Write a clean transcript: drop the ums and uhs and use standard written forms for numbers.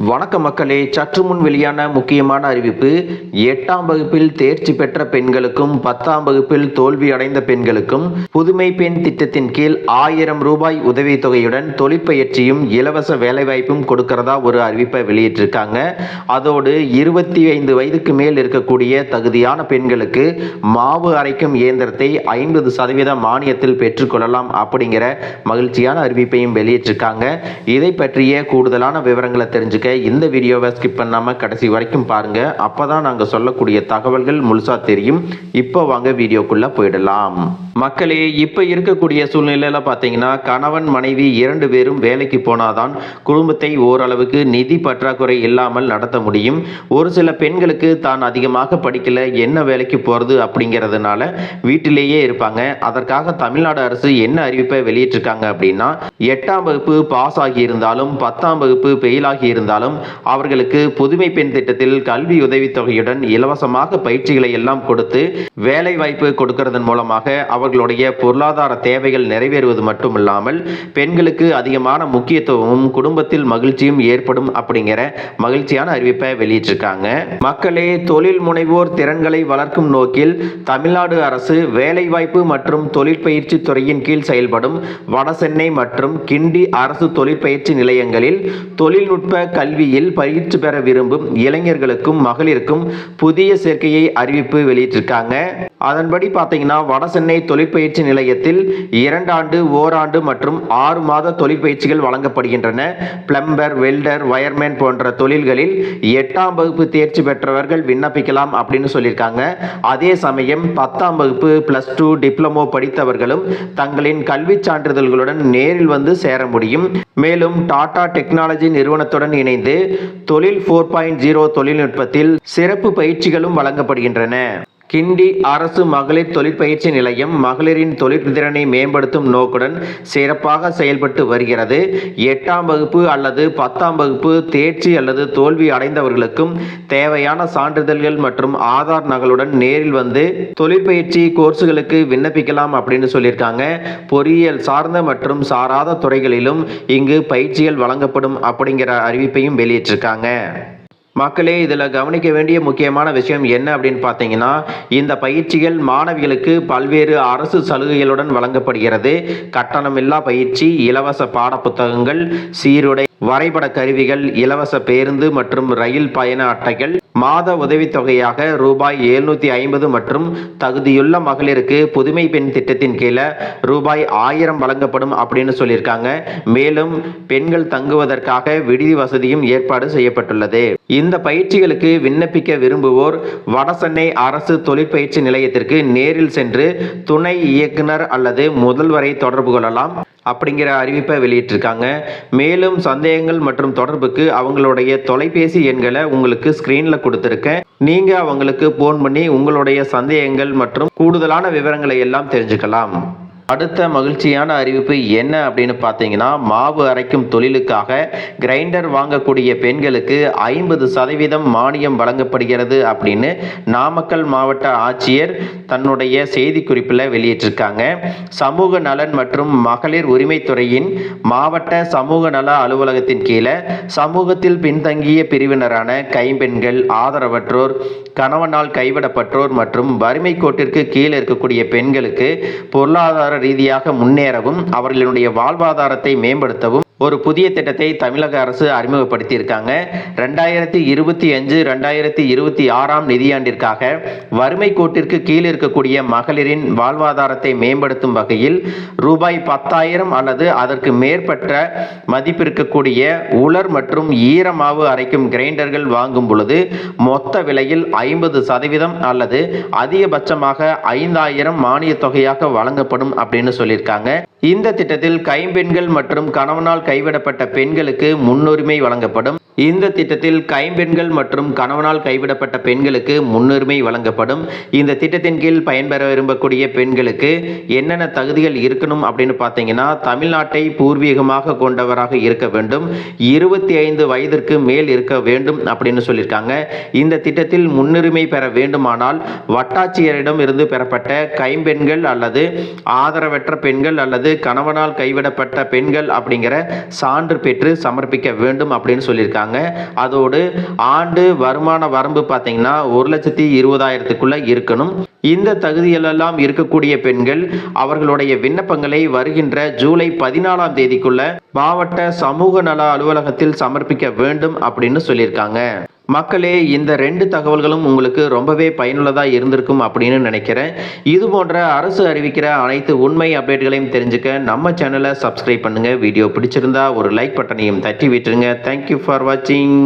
வணக்க மக்களே, சற்று முன் வெளியான முக்கியமான அறிவிப்பு. 8ஆம் வகுப்பில் தேர்ச்சி பெற்ற பெண்களுக்கும் 10ஆம் வகுப்பில் தோல்வி அடைந்த பெண்களுக்கும் புதுமை பெண் திட்டத்தின் கீழ் 1000 ரூபாய் உதவித்தொகையுடன் தொழிற்பயிற்சியும் இலவச வேலைவாய்ப்பும் கொடுக்கிறதா ஒரு அறிவிப்பை வெளியிட்டிருக்காங்க. அதோடு 25 வயதுக்கு மேல் இருக்கக்கூடிய தகுதியான பெண்களுக்கு மாவு அரைக்கும் இயந்திரத்தை 50% மானியத்தில் பெற்றுக்கொள்ளலாம் அப்படிங்கிற மகிழ்ச்சியான அறிவிப்பையும் வெளியிட்டிருக்காங்க. இதை பற்றிய கூடுதலான விவரங்களை தெரிஞ்சுக்க இந்த வீடியோவை ஸ்கிப் பண்ணாம கடைசி வரைக்கும் பாருங்க. அப்பதான் நாங்க சொல்லக்கூடிய தகவல்கள் முழுசா தெரியும். இப்போ வாங்க வீடியோக்குள்ள போயிடலாம். மக்களே, இப்ப இருக்கக்கூடிய சூழ்நிலையில பாத்தீங்கன்னா கணவன் மனைவி 2 பேரும் வேலைக்கு போனாதான் குடும்பத்தை ஓரளவுக்கு நிதி பற்றாக்குறை இல்லாமல் நடத்த முடியும். ஒரு சில பெண்களுக்கு தான் அதிகமாக படிக்கல, என்ன வேலைக்கு போறது அப்படிங்கிறதுனால வீட்டிலேயே இருப்பாங்க. அதற்காக தமிழ்நாடு அரசு என்ன அறிவிப்பை வெளியிட்டிருக்காங்க அப்படின்னா, 8ஆம் வகுப்பு பாஸ் ஆகி இருந்தாலும் 10ஆம் வகுப்பு பெயில் ஆகி இருந்தாலும் அவர்களுக்கு புதுமை பெண் திட்டத்தில் கல்வி உதவித்தொகையுடன் இலவசமாக பயிற்சிகளை எல்லாம் கொடுத்து வேலை வாய்ப்பு கொடுக்கிறதன் மூலமாக அவர்களுடைய பொருளாதார தேவைகள் நிறைவேறுவது மட்டுமில்லாமல் பெண்களுக்கு அதிகமான முக்கியத்துவமும் குடும்பத்தில் மகிழ்ச்சியும் ஏற்படும் அப்படிங்கிற மகிழ்ச்சியான அறிவிப்பை வெளியிட்டிருக்காங்க. மக்களே, தொழில் முனைவோர் திறன்களை வளர்க்கும் நோக்கில் தமிழ்நாடு அரசு வேலைவாய்ப்பு மற்றும் தொழிற்பயிற்சி துறையின் கீழ் செயல்படும் வடசென்னை மற்றும் கிண்டி அரசு தொழிற்பயிற்சி நிலையங்களில் தொழில்நுட்ப கல்வியில் பயிற்சி பெற விரும்பும் இளைஞர்களுக்கும் மகளிருக்கும் புதிய சேர்க்கையை அறிவிப்பு வெளியிட்டிருக்காங்க. அதன்படி பார்த்தீங்கன்னா வடசென்னை தொழிற்பயிற்சி நிலையத்தில் 2 ஆண்டு, ஓராண்டு மற்றும் 6 மாத தொழிற்பயிற்சிகள் வழங்கப்படுகின்றன. பிளம்பர், வெல்டர், வயர்மேன் போன்ற தொழில்களில் 8ஆம் வகுப்பு தேர்ச்சி பெற்றவர்கள் விண்ணப்பிக்கலாம் அப்படின்னு சொல்லியிருக்காங்க. அதே சமயம் 10ஆம் வகுப்பு, +2, டிப்ளமோ படித்தவர்களும் தங்களின் கல்வி சான்றிதழ்களுடன் நேரில் வந்து சேர முடியும். மேலும் டாடா டெக்னாலஜி நிறுவனத்துடன் இணைந்து தொழில் 4.0 தொழில்நுட்பத்தில் சிறப்பு பயிற்சிகளும் வழங்கப்படுகின்றன. கிண்டி அரசு மகளிர் தொழிற்பயிற்சி நிலையம் மகளிரின் தொழிற்திறனை மேம்படுத்தும் நோக்குடன் சிறப்பாக செயல்பட்டு வருகிறது. 8ஆம் வகுப்பு அல்லது 10ஆம் வகுப்பு தேர்ச்சி அல்லது தோல்வி அடைந்தவர்களுக்கும் தேவையான சான்றிதழ்கள் மற்றும் ஆதார் நகலுடன் நேரில் வந்து தொழிற்பயிற்சி கோர்ஸுகளுக்கு விண்ணப்பிக்கலாம் அப்படின்னு சொல்லியிருக்காங்க. பொறியியல் சார்ந்த மற்றும் சாராத துறைகளிலும் இங்கு பயிற்சிகள் வழங்கப்படும் அப்படிங்கிற அறிவிப்பையும் வெளியிட்டிருக்காங்க. மக்களே, இதில் கவனிக்க வேண்டிய முக்கியமான விஷயம் என்ன அப்படின்னு பார்த்தீங்கன்னா, இந்த பயிற்சிகள் மாணவிகளுக்கு பல்வேறு அரசு சலுகைகளுடன் வழங்கப்படுகிறது. கட்டணமில்லா பயிற்சி, இலவச பாட புத்தகங்கள், சீருடை, வரைபட கருவிகள், இலவச பேருந்து மற்றும் ரயில் பயண அட்டைகள், மாத உதவித்தொகையாக ரூபாய் 750 மற்றும் தகுதியுள்ள மகளிருக்கு புதுமை பெண் திட்டத்தின் கீழே ரூபாய் 1000 வழங்கப்படும் அப்படின்னு சொல்லியிருக்காங்க. மேலும் பெண்கள் தங்குவதற்காக விடுதி வசதியும் ஏற்பாடு செய்யப்பட்டுள்ளது. இந்த பயிற்சிகளுக்கு விண்ணப்பிக்க விரும்புவோர் வடசென்னை அரசு தொழிற்பயிற்சி நிலையத்திற்கு நேரில் சென்று துணை இயக்குனர் அல்லது முதல்வரை தொடர்பு கொள்ளலாம் அப்படிங்கிற அறிவிப்பை வெளியிட்டிருக்காங்க. மேலும் சந்தேகங்கள் மற்றும் தொடர்புக்கு அவங்களுடைய தொலைபேசி எண்களை உங்களுக்கு ஸ்கிரீன்ல கொடுத்திருக்கேன். நீங்க அவங்களுக்கு போன் பண்ணி உங்களுடைய சந்தேகங்கள் மற்றும் கூடுதலான விவரங்களை எல்லாம் தெரிஞ்சுக்கலாம். அடுத்த மகிழ்ச்சியான அறிவிப்பு என்ன அப்படின்னு பார்த்தீங்கன்னா, மாவு அரைக்கும் தொழிலுக்காக கிரைண்டர் வாங்கக்கூடிய பெண்களுக்கு 50% மானியம் வழங்கப்படுகிறது அப்படின்னு நாமக்கல் மாவட்ட ஆட்சியர் தன்னுடைய செய்திக்குறிப்பில் வெளியிட்டிருக்காங்க. சமூக நலன் மற்றும் மகளிர் உரிமைத்துறையின் மாவட்ட சமூக நல அலுவலகத்தின் கீழே சமூகத்தில் பின்தங்கிய பிரிவினரான கைம்பெண்கள், ஆதரவற்றோர், கணவனால் கைவிடப்பட்டோர் மற்றும் வறுமை கோட்டிற்கு கீழே இருக்கக்கூடிய பெண்களுக்கு பொருளாதார ரீதியாக முன்னேறவும் அவர்களுடைய வாழ்வாதாரத்தை மேம்படுத்தவும் ஒரு புதிய திட்டத்தை தமிழக அரசு அறிமுகப்படுத்தி இருக்காங்க. 2025-2026 நிதியாண்டிற்காக வறுமை கோட்டிற்கு கீழ் இருக்கக்கூடிய மகளிரின் வாழ்வாதாரத்தை மேம்படுத்தும் வகையில் ரூபாய் 10,000 அல்லது அதற்கு மேற்பட்ட மதிப்பிருக்கக்கூடிய உலர் மற்றும் ஈரமாவு அரைக்கும் கிரைண்டர்கள் வாங்கும் பொழுது மொத்த விலையில் 50% அல்லது அதிகபட்சமாக 5,000 மானிய தொகையாக வழங்கப்படும் அப்படின்னு சொல்லியிருக்காங்க. இந்த திட்டத்தில் கைம்பெண்கள் மற்றும் கணவனால் கைவிடப்பட்ட பெண்களுக்கு முன்னுரிமை வழங்கப்படும். இந்த திட்டத்தில் கைம்பெண்கள் மற்றும் கணவனால் கைவிடப்பட்ட பெண்களுக்கு முன்னுரிமை வழங்கப்படும். இந்த திட்டத்தின் கீழ் பயன்பெற விரும்பக்கூடிய பெண்களுக்கு என்னென்ன தகுதிகள் இருக்கணும் அப்படின்னு பார்த்தீங்கன்னா, தமிழ்நாட்டை பூர்வீகமாக கொண்டவராக இருக்க வேண்டும், 25 வயதிற்கு மேல் இருக்க வேண்டும் அப்படின்னு சொல்லியிருக்காங்க. இந்த திட்டத்தில் முன்னுரிமை பெற வேண்டுமானால் வட்டாட்சியரிடம் இருந்து பெறப்பட்ட கைம்பெண்கள் அல்லது ஆதரவற்ற பெண்கள் அல்லது கணவனால் கைவிடப்பட்ட பெண்கள் அப்படிங்கிற சான்று பெற்று சமர்ப்பிக்க வேண்டும் அப்படின்னு சொல்லியிருக்காங்க. சொல்லியிருக்காங்க. அதோடு ஆண்டு வருமான வரம்பு பார்த்தீங்கன்னா 1,20,000க்குள்ள இருக்கணும். இந்த தகுதிகளெல்லாம் இருக்கக்கூடிய பெண்கள் அவர்களுடைய விண்ணப்பங்களை வருகின்ற ஜூலை 14ஆம் தேதிக்குள்ள மாவட்ட சமூக நல அலுவலகத்தில் சமர்ப்பிக்க வேண்டும் அப்படின்னு சொல்லியிருக்காங்க. மக்களே, இந்த 2 தகவல்களும் உங்களுக்கு ரொம்பவே பயனுள்ளதா இருந்திருக்கும் அப்படின்னு நினைக்கிறேன். இது போன்ற அரசு அறிவிக்கிற அனைத்து உண்மை அப்டேட்களையும் தெரிஞ்சுக்க நம்ம சேனலை சப்ஸ்கிரைப் பண்ணுங்க. வீடியோ பிடிச்சிருந்தா ஒரு லைக் பட்டனையும் தட்டி விட்டுருங்க. தேங்க்யூ ஃபார் வாட்சிங்.